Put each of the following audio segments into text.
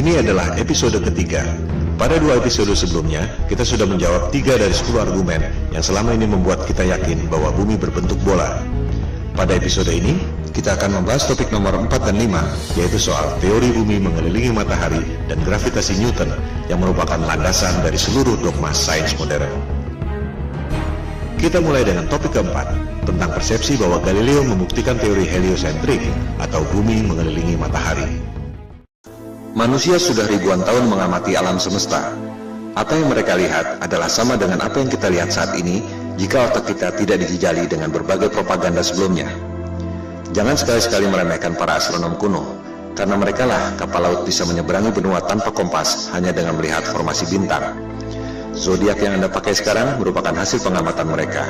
Ini adalah episode ketiga. Pada 2 episode sebelumnya, kita sudah menjawab 3 dari 10 argumen yang selama ini membuat kita yakin bahwa bumi berbentuk bola. Pada episode ini, kita akan membahas topik nomor 4 dan 5, yaitu soal teori bumi mengelilingi matahari dan gravitasi Newton yang merupakan landasan dari seluruh dogma sains modern. Kita mulai dengan topik keempat, tentang persepsi bahwa Galileo membuktikan teori heliosentrik atau bumi mengelilingi matahari. Manusia sudah ribuan tahun mengamati alam semesta. Apa yang mereka lihat adalah sama dengan apa yang kita lihat saat ini jika otak kita tidak dijejali dengan berbagai propaganda sebelumnya. Jangan sekali-sekali meremehkan para astronom kuno, karena merekalah kapal laut bisa menyeberangi benua tanpa kompas hanya dengan melihat formasi bintang. Zodiak yang Anda pakai sekarang merupakan hasil pengamatan mereka.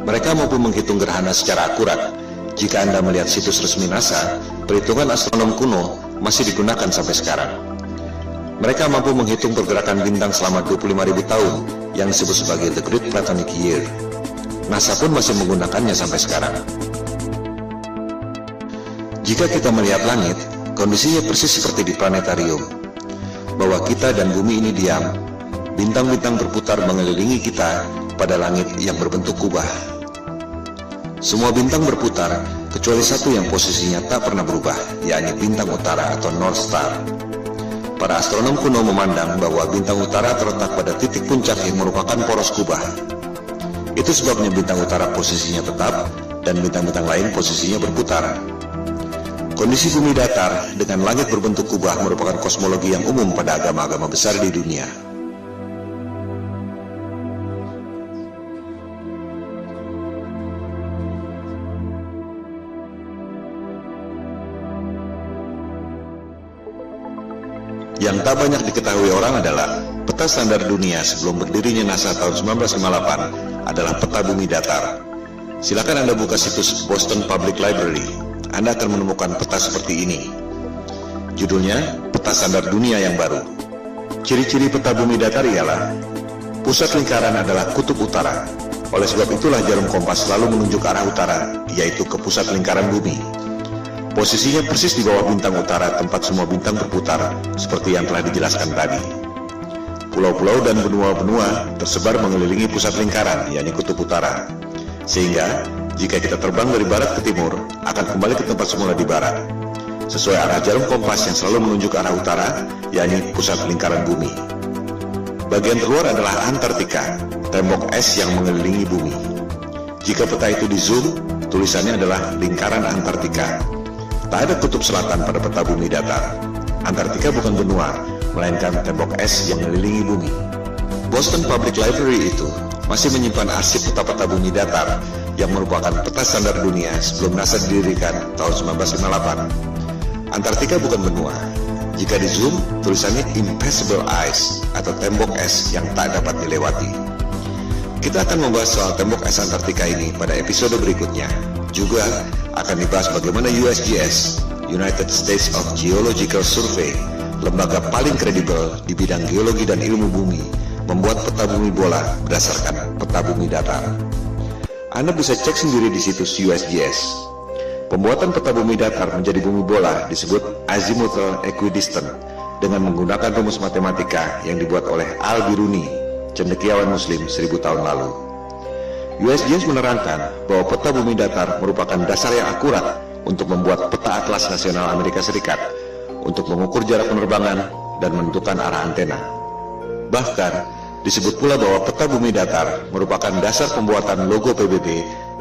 Mereka mampu menghitung gerhana secara akurat. Jika Anda melihat situs resmi NASA, perhitungan astronom kuno masih digunakan sampai sekarang. Mereka mampu menghitung pergerakan bintang selama 25.000 tahun yang disebut sebagai The Great Platonic Year. NASA pun masih menggunakannya sampai sekarang. Jika kita melihat langit, kondisinya persis seperti di planetarium, bahwa kita dan bumi ini diam. Bintang-bintang berputar mengelilingi kita pada langit yang berbentuk kubah. Semua bintang berputar, kecuali satu yang posisinya tak pernah berubah, yakni bintang utara atau North Star. Para astronom kuno memandang bahwa bintang utara terletak pada titik puncak yang merupakan poros kubah. Itu sebabnya bintang utara posisinya tetap, dan bintang-bintang lain posisinya berputar. Kondisi bumi datar dengan langit berbentuk kubah merupakan kosmologi yang umum pada agama-agama besar di dunia. Yang tak banyak diketahui orang adalah peta standar dunia sebelum berdirinya NASA tahun 1958 adalah peta bumi datar. Silakan Anda buka situs Boston Public Library. Anda akan menemukan peta seperti ini. Judulnya, Peta Standar Dunia yang Baru. Ciri-ciri peta bumi datar ialah pusat lingkaran adalah kutub utara. Oleh sebab itulah jarum kompas selalu menunjuk arah utara, yaitu ke pusat lingkaran bumi. Posisinya persis di bawah bintang utara tempat semua bintang berputar, seperti yang telah dijelaskan tadi. Pulau-pulau dan benua-benua tersebar mengelilingi pusat lingkaran, yakni kutub utara. Sehingga, jika kita terbang dari barat ke timur, akan kembali ke tempat semula di barat, sesuai arah jarum kompas yang selalu menunjuk arah utara, yakni pusat lingkaran bumi. Bagian terluar adalah Antartika, tembok es yang mengelilingi bumi. Jika peta itu di zoom, tulisannya adalah lingkaran Antartika. Tak ada kutub selatan pada peta bumi datar. Antartika bukan benua, melainkan tembok es yang mengelilingi bumi. Boston Public Library itu masih menyimpan arsip peta-peta bumi datar yang merupakan peta standar dunia sebelum NASA didirikan tahun 1958. Antartika bukan benua. Jika di zoom, tulisannya Impassable Ice atau tembok es yang tak dapat dilewati. Kita akan membahas soal tembok es Antartika ini pada episode berikutnya. Juga akan dibahas bagaimana USGS, United States of Geological Survey, lembaga paling kredibel di bidang geologi dan ilmu bumi, membuat peta bumi bola berdasarkan peta bumi datar. Anda bisa cek sendiri di situs USGS. Pembuatan peta bumi datar menjadi bumi bola disebut azimuthal equidistant dengan menggunakan rumus matematika yang dibuat oleh Al-Biruni, cendekiawan Muslim 1000 tahun lalu. USGS menerangkan bahwa peta bumi datar merupakan dasar yang akurat untuk membuat peta atlas nasional Amerika Serikat untuk mengukur jarak penerbangan dan menentukan arah antena. Bahkan, disebut pula bahwa peta bumi datar merupakan dasar pembuatan logo PBB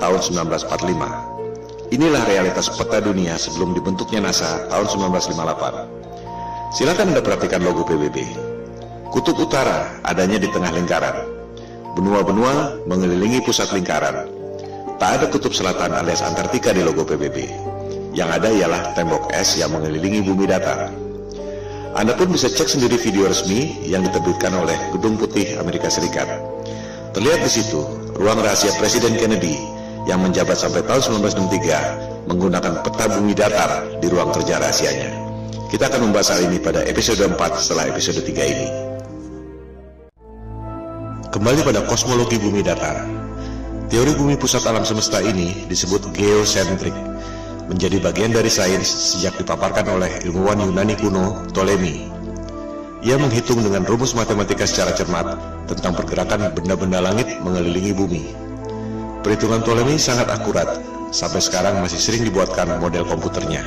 tahun 1945. Inilah realitas peta dunia sebelum dibentuknya NASA tahun 1958. Silakan Anda perhatikan logo PBB. Kutub utara adanya di tengah lingkaran. Benua-benua mengelilingi pusat lingkaran. Tak ada kutub selatan alias Antartika di logo PBB. Yang ada ialah tembok es yang mengelilingi bumi datar. Anda pun bisa cek sendiri video resmi yang diterbitkan oleh Gedung Putih Amerika Serikat. Terlihat di situ ruang rahasia Presiden Kennedy yang menjabat sampai tahun 1963 menggunakan peta bumi datar di ruang kerja rahasianya. Kita akan membahas hal ini pada episode 4 setelah episode 3 ini. Kembali pada kosmologi bumi datar. Teori bumi pusat alam semesta ini disebut geosentrik, menjadi bagian dari sains sejak dipaparkan oleh ilmuwan Yunani kuno Ptolemy. Ia menghitung dengan rumus matematika secara cermat tentang pergerakan benda-benda langit mengelilingi bumi. Perhitungan Ptolemei sangat akurat, sampai sekarang masih sering dibuatkan model komputernya.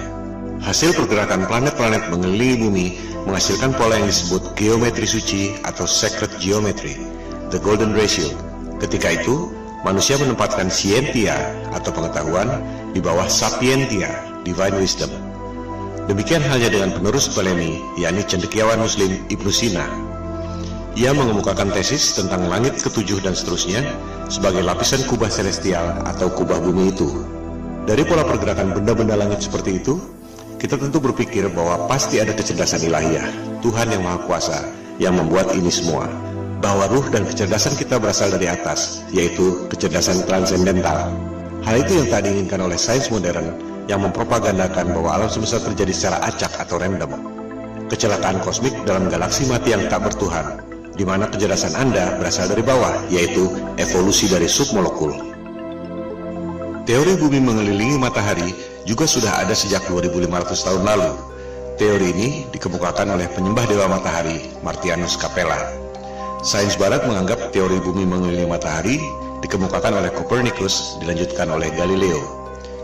Hasil pergerakan planet-planet mengelilingi bumi menghasilkan pola yang disebut geometri suci atau sacred geometry, the golden ratio. Ketika itu, manusia menempatkan scientia atau pengetahuan di bawah sapientia, divine wisdom. Demikian halnya dengan penerus Ptolemei, yakni cendekiawan Muslim Ibnu Sina. Ia mengemukakan tesis tentang langit ketujuh dan seterusnya sebagai lapisan kubah celestial atau kubah bumi itu. Dari pola pergerakan benda-benda langit seperti itu, kita tentu berpikir bahwa pasti ada kecerdasan ilahiyah, Tuhan yang Maha Kuasa, yang membuat ini semua. Bahwa ruh dan kecerdasan kita berasal dari atas, yaitu kecerdasan transendental. Hal itu yang tak diinginkan oleh sains modern yang mempropagandakan bahwa alam semesta terjadi secara acak atau random. Kecelakaan kosmik dalam galaksi mati yang tak bertuhan, di mana kecerdasan Anda berasal dari bawah, yaitu evolusi dari submolekul. Teori bumi mengelilingi matahari juga sudah ada sejak 2500 tahun lalu. Teori ini dikemukakan oleh penyembah dewa matahari, Martianus Capella. Sains barat menganggap teori bumi mengelilingi matahari dikemukakan oleh Copernicus, dilanjutkan oleh Galileo.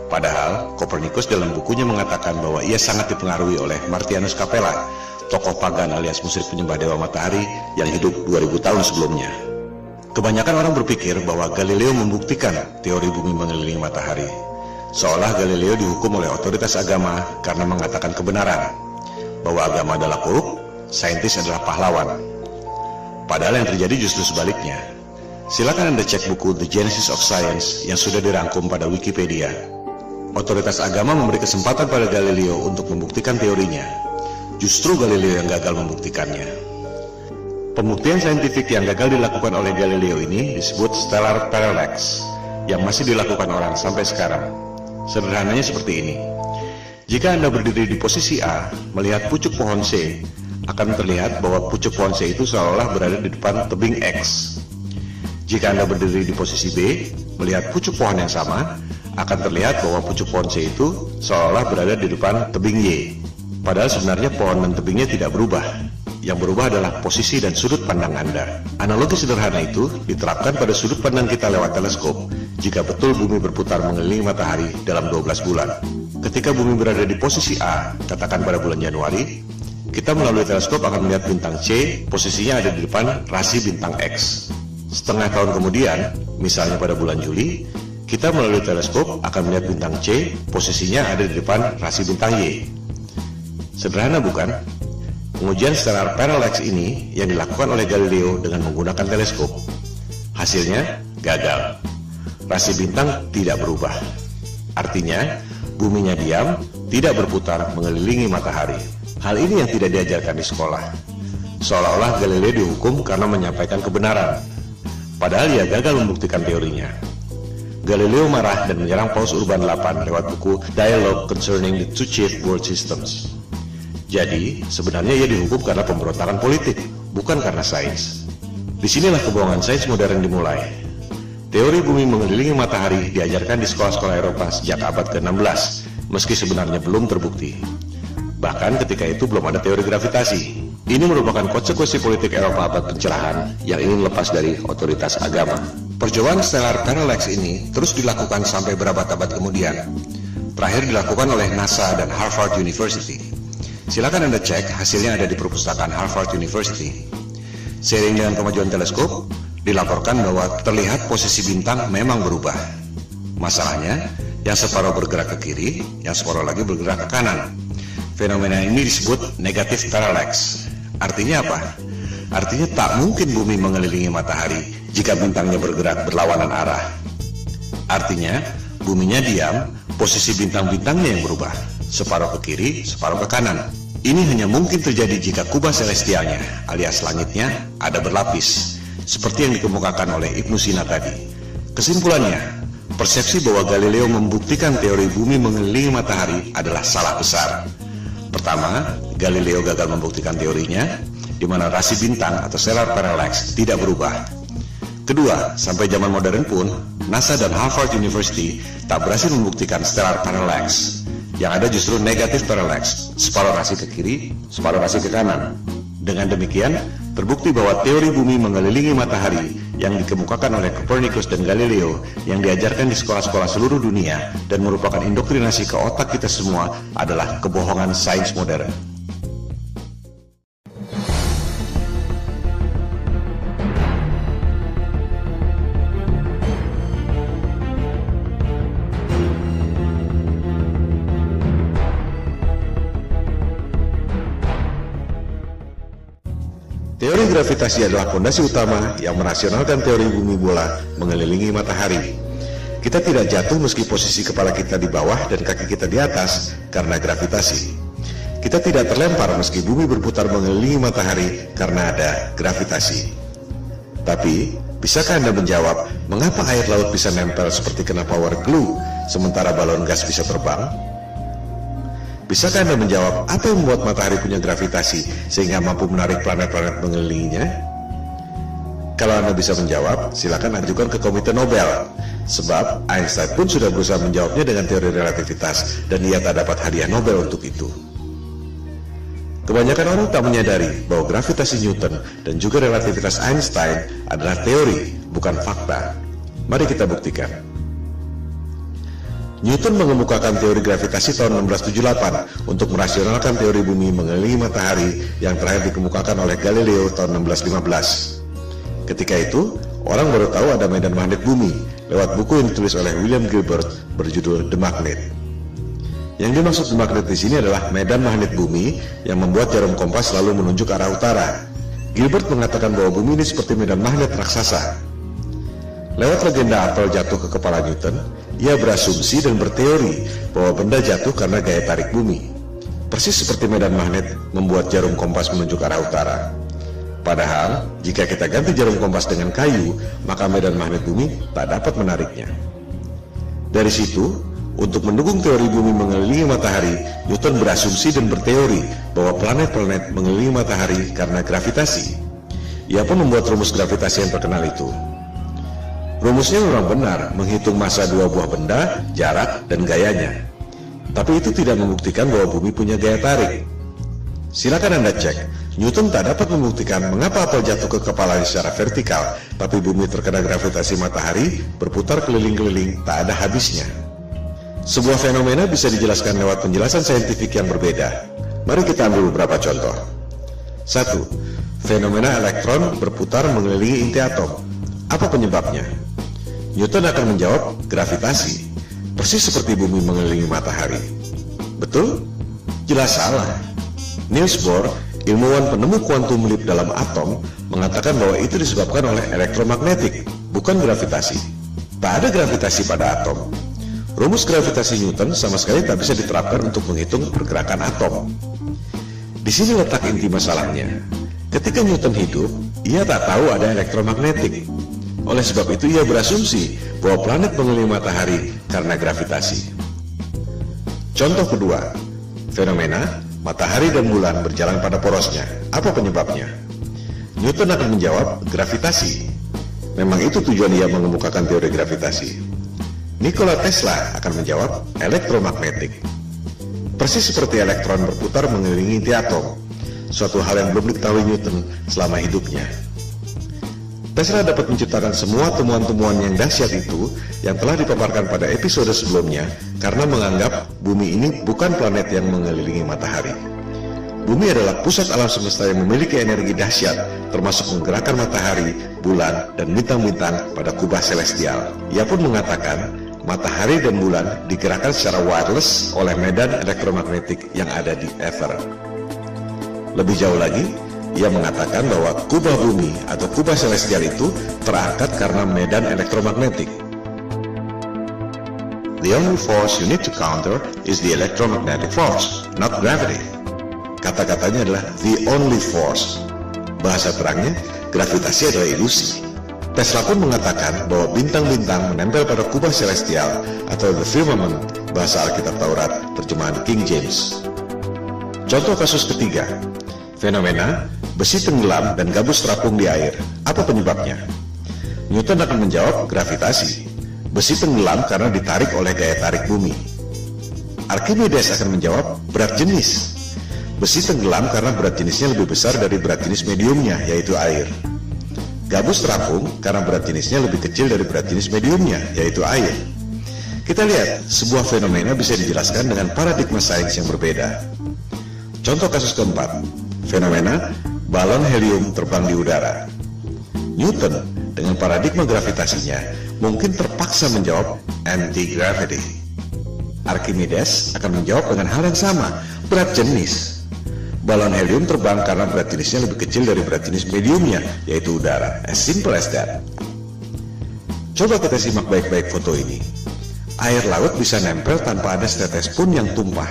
Padahal Copernicus dalam bukunya mengatakan bahwa ia sangat dipengaruhi oleh Martianus Capella, tokoh pagan alias musyrik penyembah dewa matahari yang hidup 2000 tahun sebelumnya. Kebanyakan orang berpikir bahwa Galileo membuktikan teori bumi mengelilingi matahari, seolah Galileo dihukum oleh otoritas agama karena mengatakan kebenaran, bahwa agama adalah korup, saintis adalah pahlawan. Padahal yang terjadi justru sebaliknya. Silakan Anda cek buku The Genesis of Science yang sudah dirangkum pada Wikipedia. Otoritas agama memberi kesempatan pada Galileo untuk membuktikan teorinya. Justru Galileo yang gagal membuktikannya. Pembuktian saintifik yang gagal dilakukan oleh Galileo ini disebut stellar parallax, yang masih dilakukan orang sampai sekarang. Sederhananya seperti ini. Jika Anda berdiri di posisi A, melihat pucuk pohon C, akan terlihat bahwa pucuk pohon C itu seolah berada di depan tebing X. Jika Anda berdiri di posisi B, melihat pucuk pohon yang sama, akan terlihat bahwa pucuk pohon C itu seolah berada di depan tebing Y. Padahal sebenarnya pohon dan tebingnya tidak berubah. Yang berubah adalah posisi dan sudut pandang Anda. Analogi sederhana itu diterapkan pada sudut pandang kita lewat teleskop, jika betul bumi berputar mengelilingi matahari dalam 12 bulan. Ketika bumi berada di posisi A, katakan pada bulan Januari, kita melalui teleskop akan melihat bintang C, posisinya ada di depan rasi bintang X. Setengah tahun kemudian, misalnya pada bulan Juli, kita melalui teleskop akan melihat bintang C, posisinya ada di depan rasi bintang Y. Sederhana bukan? Pengujian stellar parallax ini yang dilakukan oleh Galileo dengan menggunakan teleskop. Hasilnya gagal. Rasi bintang tidak berubah. Artinya, buminya diam, tidak berputar mengelilingi matahari. Hal ini yang tidak diajarkan di sekolah. Seolah-olah Galileo dihukum karena menyampaikan kebenaran. Padahal ia gagal membuktikan teorinya. Galileo marah dan menyerang Paus Urban VIII lewat buku Dialogue Concerning the Two Chief World Systems. Jadi, sebenarnya ia dihukum karena pemberontakan politik, bukan karena sains. Disinilah kebohongan sains modern dimulai. Teori bumi mengelilingi matahari diajarkan di sekolah-sekolah Eropa sejak abad ke-16, meski sebenarnya belum terbukti. Bahkan ketika itu belum ada teori gravitasi. Ini merupakan konsekuensi politik Eropa abad pencerahan yang ingin lepas dari otoritas agama. Percobaan stellar parallax ini terus dilakukan sampai berabad-abad kemudian. Terakhir dilakukan oleh NASA dan Harvard University. Silakan Anda cek, hasilnya ada di perpustakaan Harvard University. Seiring dengan kemajuan teleskop, dilaporkan bahwa terlihat posisi bintang memang berubah. Masalahnya, yang separuh bergerak ke kiri, yang separuh lagi bergerak ke kanan. Fenomena ini disebut negative parallax. Artinya apa? Artinya tak mungkin bumi mengelilingi matahari jika bintangnya bergerak berlawanan arah. Artinya, buminya diam, posisi bintang-bintangnya yang berubah. Separuh ke kiri, separuh ke kanan. Ini hanya mungkin terjadi jika kubah celestialnya, alias langitnya, ada berlapis, seperti yang dikemukakan oleh Ibnu Sina tadi. Kesimpulannya, persepsi bahwa Galileo membuktikan teori bumi mengelilingi matahari adalah salah besar. Pertama, Galileo gagal membuktikan teorinya, di mana rasi bintang atau stellar parallax tidak berubah. Kedua, sampai zaman modern pun, NASA dan Harvard University tak berhasil membuktikan stellar parallax. Yang ada justru negatif parallax, separuh rasi ke kiri, separuh rasi ke kanan. Dengan demikian, terbukti bahwa teori bumi mengelilingi matahari yang dikemukakan oleh Copernicus dan Galileo yang diajarkan di sekolah-sekolah seluruh dunia dan merupakan indoktrinasi ke otak kita semua adalah kebohongan sains modern. Teori gravitasi adalah fondasi utama yang merasionalkan teori bumi bola mengelilingi matahari. Kita tidak jatuh meski posisi kepala kita di bawah dan kaki kita di atas karena gravitasi. Kita tidak terlempar meski bumi berputar mengelilingi matahari karena ada gravitasi. Tapi, bisakah Anda menjawab mengapa air laut bisa nempel seperti kena power glue sementara balon gas bisa terbang? Bisakah Anda menjawab apa yang membuat matahari punya gravitasi sehingga mampu menarik planet-planet mengelilinginya? Kalau Anda bisa menjawab, silakan ajukan ke Komite Nobel. Sebab Einstein pun sudah berusaha menjawabnya dengan teori relativitas dan ia tak dapat hadiah Nobel untuk itu. Kebanyakan orang tak menyadari bahwa gravitasi Newton dan juga relativitas Einstein adalah teori, bukan fakta. Mari kita buktikan. Newton mengemukakan teori gravitasi tahun 1678 untuk merasionalkan teori bumi mengelilingi matahari yang terakhir dikemukakan oleh Galileo tahun 1615. Ketika itu, orang baru tahu ada medan magnet bumi lewat buku yang ditulis oleh William Gilbert berjudul The Magnet. Yang dimaksud The Magnet di sini adalah medan magnet bumi yang membuat jarum kompas selalu menunjuk arah utara. Gilbert mengatakan bahwa bumi ini seperti medan magnet raksasa. Lewat legenda apel jatuh ke kepala Newton, ia berasumsi dan berteori bahwa benda jatuh karena gaya tarik bumi. Persis seperti medan magnet membuat jarum kompas menunjuk arah utara. Padahal, jika kita ganti jarum kompas dengan kayu, maka medan magnet bumi tak dapat menariknya. Dari situ, untuk mendukung teori bumi mengelilingi matahari, Newton berasumsi dan berteori bahwa planet-planet mengelilingi matahari karena gravitasi. Ia pun membuat rumus gravitasi yang terkenal itu. Rumusnya memang benar, menghitung massa dua buah benda, jarak, dan gayanya. Tapi itu tidak membuktikan bahwa bumi punya gaya tarik. Silakan Anda cek, Newton tak dapat membuktikan mengapa apel jatuh ke kepalanya secara vertikal, tapi bumi terkena gravitasi matahari, berputar keliling-keliling, tak ada habisnya. Sebuah fenomena bisa dijelaskan lewat penjelasan saintifik yang berbeda. Mari kita ambil beberapa contoh. 1. Fenomena elektron berputar mengelilingi inti atom. Apa penyebabnya? Newton akan menjawab gravitasi, persis seperti bumi mengelilingi matahari. Betul? Jelas salah. Niels Bohr, ilmuwan penemu kuantum leap dalam atom, mengatakan bahwa itu disebabkan oleh elektromagnetik, bukan gravitasi. Tak ada gravitasi pada atom. Rumus gravitasi Newton sama sekali tak bisa diterapkan untuk menghitung pergerakan atom. Di sini letak inti masalahnya. Ketika Newton hidup, ia tak tahu ada elektromagnetik. Oleh sebab itu ia berasumsi bahwa planet mengelilingi matahari karena gravitasi. Contoh kedua, fenomena matahari dan bulan berjalan pada porosnya. Apa penyebabnya? Newton akan menjawab gravitasi. Memang itu tujuan ia mengemukakan teori gravitasi. Nikola Tesla akan menjawab elektromagnetik. Persis seperti elektron berputar mengelilingi inti atom, suatu hal yang belum diketahui Newton selama hidupnya. Tesla dapat menciptakan semua temuan-temuan yang dahsyat itu yang telah dipaparkan pada episode sebelumnya karena menganggap bumi ini bukan planet yang mengelilingi matahari. Bumi adalah pusat alam semesta yang memiliki energi dahsyat, termasuk menggerakkan matahari, bulan, dan bintang-bintang pada kubah celestial. Ia pun mengatakan matahari dan bulan digerakkan secara wireless oleh medan elektromagnetik yang ada di ether. Lebih jauh lagi, ia mengatakan bahwa kubah bumi atau kubah celestial itu terangkat karena medan elektromagnetik. The only force you need to counter is the electromagnetic force, not gravity. Kata-katanya adalah the only force. Bahasa terangnya, gravitasi adalah ilusi. Tesla pun mengatakan bahwa bintang-bintang menempel pada kubah celestial atau the firmament, bahasa Alkitab Taurat, terjemahan King James. Contoh kasus ketiga, fenomena besi tenggelam dan gabus terapung di air. Apa penyebabnya? Newton akan menjawab gravitasi. Besi tenggelam karena ditarik oleh gaya tarik bumi. Archimedes akan menjawab berat jenis. Besi tenggelam karena berat jenisnya lebih besar dari berat jenis mediumnya, yaitu air. Gabus terapung karena berat jenisnya lebih kecil dari berat jenis mediumnya, yaitu air. Kita lihat, sebuah fenomena bisa dijelaskan dengan paradigma sains yang berbeda. Contoh kasus keempat, fenomena balon helium terbang di udara. Newton dengan paradigma gravitasinya mungkin terpaksa menjawab anti-gravity. Archimedes akan menjawab dengan hal yang sama, berat jenis. Balon helium terbang karena berat jenisnya lebih kecil dari berat jenis mediumnya, yaitu udara. As simple as that. Coba kita simak baik-baik foto ini. Air laut bisa nempel tanpa ada setetes pun yang tumpah.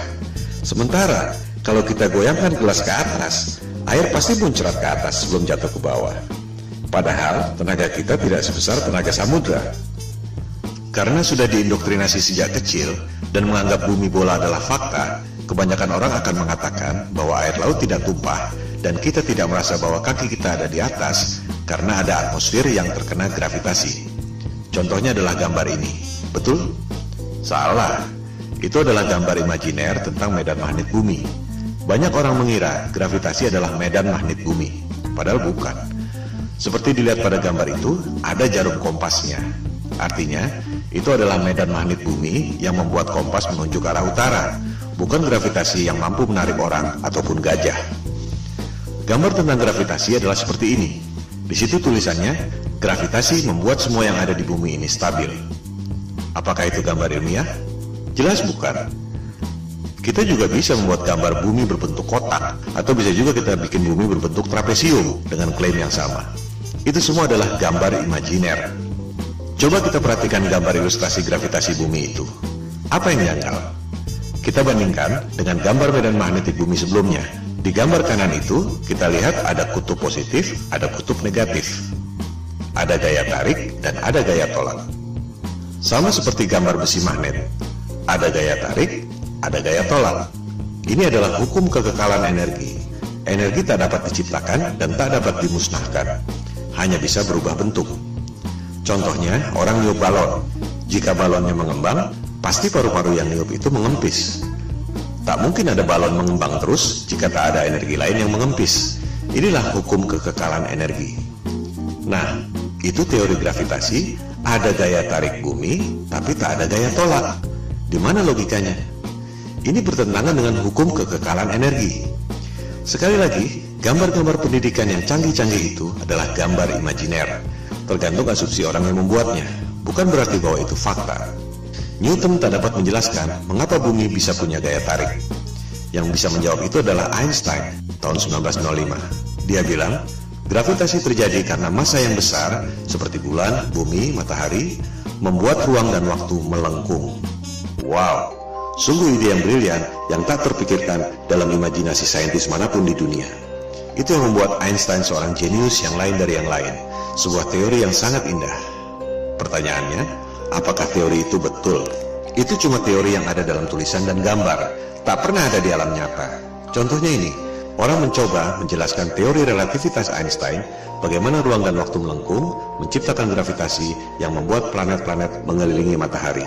Sementara, kalau kita goyangkan gelas ke atas, air pasti muncrat ke atas sebelum jatuh ke bawah. Padahal, tenaga kita tidak sebesar tenaga samudra. Karena sudah diindoktrinasi sejak kecil dan menganggap bumi bola adalah fakta, kebanyakan orang akan mengatakan bahwa air laut tidak tumpah dan kita tidak merasa bahwa kaki kita ada di atas karena ada atmosfer yang terkena gravitasi. Contohnya adalah gambar ini. Betul? Salah. Itu adalah gambar imajiner tentang medan magnet bumi. Banyak orang mengira gravitasi adalah medan magnet bumi, padahal bukan. Seperti dilihat pada gambar itu, ada jarum kompasnya. Artinya, itu adalah medan magnet bumi yang membuat kompas menunjuk arah utara, bukan gravitasi yang mampu menarik orang ataupun gajah. Gambar tentang gravitasi adalah seperti ini. Di situ tulisannya, gravitasi membuat semua yang ada di bumi ini stabil. Apakah itu gambar ilmiah? Jelas bukan. Kita juga bisa membuat gambar bumi berbentuk kotak, atau bisa juga kita bikin bumi berbentuk trapesium dengan klaim yang sama. Itu semua adalah gambar imajiner. Coba kita perhatikan gambar ilustrasi gravitasi bumi itu. Apa yang janggal? Kita bandingkan dengan gambar medan magnetik bumi sebelumnya. Di gambar kanan itu, kita lihat ada kutub positif, ada kutub negatif. Ada gaya tarik dan ada gaya tolak. Sama seperti gambar besi magnet. Ada gaya tarik, ada gaya tolak. Ini adalah hukum kekekalan energi. Energi tak dapat diciptakan dan tak dapat dimusnahkan. Hanya bisa berubah bentuk. Contohnya, orang niup balon. Jika balonnya mengembang, pasti paru-paru yang niup itu mengempis. Tak mungkin ada balon mengembang terus jika tak ada energi lain yang mengempis. Inilah hukum kekekalan energi. Nah, itu teori gravitasi, ada gaya tarik bumi, tapi tak ada gaya tolak. Di mana logikanya? Ini bertentangan dengan hukum kekekalan energi. Sekali lagi, gambar-gambar pendidikan yang canggih-canggih itu adalah gambar imajiner. Tergantung asumsi orang yang membuatnya, bukan berarti bahwa itu fakta. Newton tak dapat menjelaskan mengapa bumi bisa punya gaya tarik. Yang bisa menjawab itu adalah Einstein tahun 1905. Dia bilang, gravitasi terjadi karena massa yang besar seperti bulan, bumi, matahari membuat ruang dan waktu melengkung. Wow, sungguh ide yang brilian yang tak terpikirkan dalam imajinasi saintis manapun di dunia. Itu yang membuat Einstein seorang jenius yang lain dari yang lain. Sebuah teori yang sangat indah. Pertanyaannya, apakah teori itu betul? Itu cuma teori yang ada dalam tulisan dan gambar, tak pernah ada di alam nyata. Contohnya ini, orang mencoba menjelaskan teori relativitas Einstein, bagaimana ruang dan waktu melengkung, menciptakan gravitasi yang membuat planet-planet mengelilingi matahari.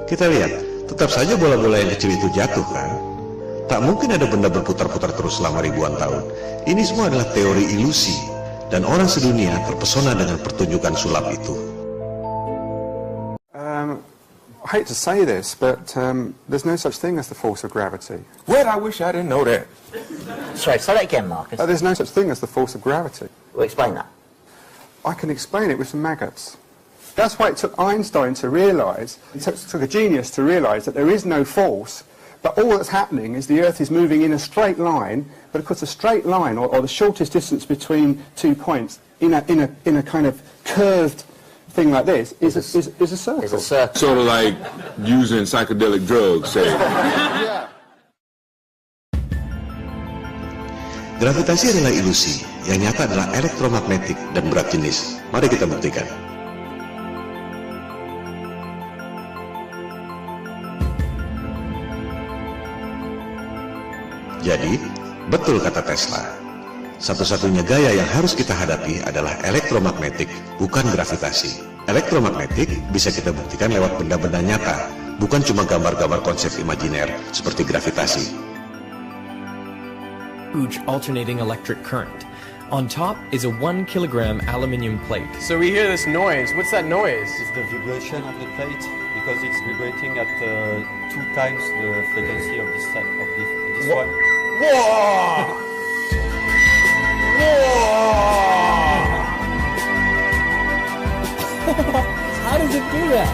Kita lihat, tetap saja bola-bola yang kecil itu jatuh kan? Tak mungkin ada benda berputar-putar terus selama ribuan tahun. Ini semua adalah teori ilusi, dan orang sedunia terpesona dengan pertunjukan sulap itu. I hate to say this, but there's no such thing as the force of gravity. Well, I wish I didn't know that. Sorry, say that again, Marcus. There's no such thing as the force of gravity. Well, explain that. I can explain it with some maggots. That's why it took Einstein to realise, it took a genius to realise that there is no force, but all that's happening is the Earth is moving in a straight line, but of course a straight line, or the shortest distance between 2 points, in a kind of curved thing like this, is a circle. It's a circle. Sort of like using psychedelic drugs, say. Gravitasi adalah ilusi, yang nyata adalah elektromagnetik dan berat jenis. Mari kita buktikan. Jadi, betul kata Tesla. Satu-satunya gaya yang harus kita hadapi adalah elektromagnetik, bukan gravitasi. Elektromagnetik bisa kita buktikan lewat benda-benda nyata, bukan cuma gambar-gambar konsep imajiner seperti gravitasi. Huge alternating electric current. On top is a 1 kilogram aluminium plate. So we hear this noise. What's that noise? It's the vibration of the plate because it's vibrating at 2 times the frequency of this one. Whoa! How does it do that?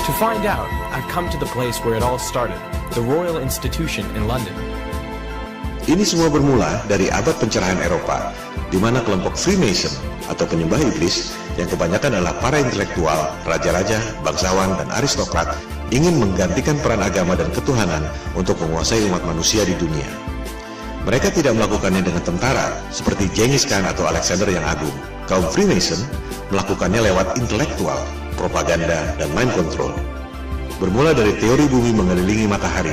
To find out, I've come to the place where it all started, the Royal Institution in London. Ini semua bermula dari abad pencerahan Eropa, di mana kelompok Freemason atau penyembah iblis yang kebanyakan adalah para intelektual, raja-raja, bangsawan, dan aristokrat ingin menggantikan peran agama dan ketuhanan untuk menguasai umat manusia di dunia. Mereka tidak melakukannya dengan tentara seperti Genghis Khan atau Alexander yang Agung. Kaum Freemason melakukannya lewat intelektual, propaganda, dan mind control. Bermula dari teori bumi mengelilingi matahari.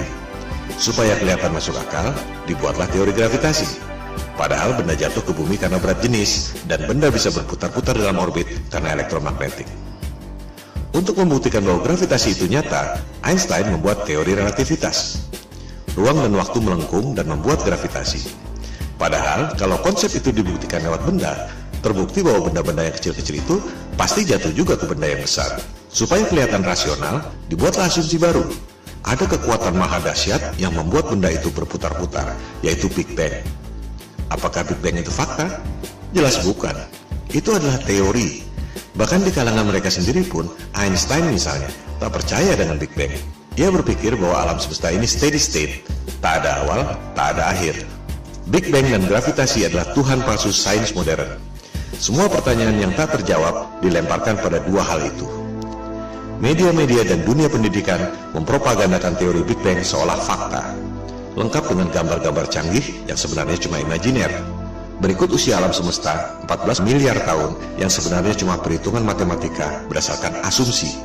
Supaya kelihatan masuk akal, dibuatlah teori gravitasi. Padahal benda jatuh ke bumi karena berat jenis, dan benda bisa berputar-putar dalam orbit karena elektromagnetik. Untuk membuktikan bahwa gravitasi itu nyata, Einstein membuat teori relativitas. Ruang dan waktu melengkung dan membuat gravitasi. Padahal, kalau konsep itu dibuktikan lewat benda, terbukti bahwa benda-benda yang kecil-kecil itu pasti jatuh juga ke benda yang besar. Supaya kelihatan rasional, dibuatlah asumsi baru. Ada kekuatan maha dahsyat yang membuat benda itu berputar-putar, yaitu Big Bang. Apakah Big Bang itu fakta? Jelas bukan. Itu adalah teori. Bahkan di kalangan mereka sendiri pun, Einstein misalnya, tak percaya dengan Big Bang. Ia berpikir bahwa alam semesta ini steady state, tak ada awal, tak ada akhir. Big Bang dan gravitasi adalah Tuhan palsu sains modern. Semua pertanyaan yang tak terjawab dilemparkan pada dua hal itu. Media-media dan dunia pendidikan mempropagandakan teori Big Bang seolah fakta, lengkap dengan gambar-gambar canggih yang sebenarnya cuma imajiner. Berikut usia alam semesta 14 miliar tahun yang sebenarnya cuma perhitungan matematika berdasarkan asumsi.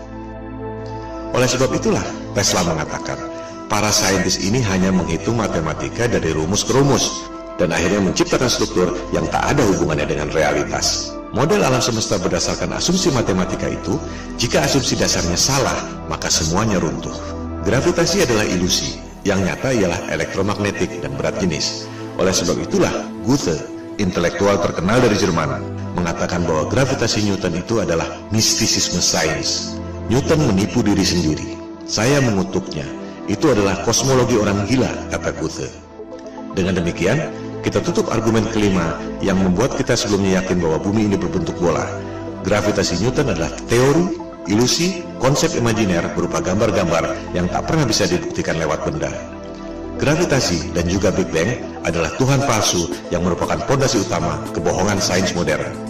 Oleh sebab itulah Tesla mengatakan, para saintis ini hanya menghitung matematika dari rumus ke rumus, dan akhirnya menciptakan struktur yang tak ada hubungannya dengan realitas. Model alam semesta berdasarkan asumsi matematika itu, jika asumsi dasarnya salah, maka semuanya runtuh. Gravitasi adalah ilusi, yang nyata ialah elektromagnetik dan berat jenis. Oleh sebab itulah, Goethe, intelektual terkenal dari Jerman, mengatakan bahwa gravitasi Newton itu adalah mistisisme sains. Newton menipu diri sendiri. Saya mengutuknya. Itu adalah kosmologi orang gila, kata Goethe. Dengan demikian, kita tutup argumen kelima yang membuat kita sebelumnya yakin bahwa bumi ini berbentuk bola. Gravitasi Newton adalah teori, ilusi, konsep imajiner berupa gambar-gambar yang tak pernah bisa dibuktikan lewat benda. Gravitasi dan juga Big Bang adalah Tuhan palsu yang merupakan fondasi utama kebohongan sains modern.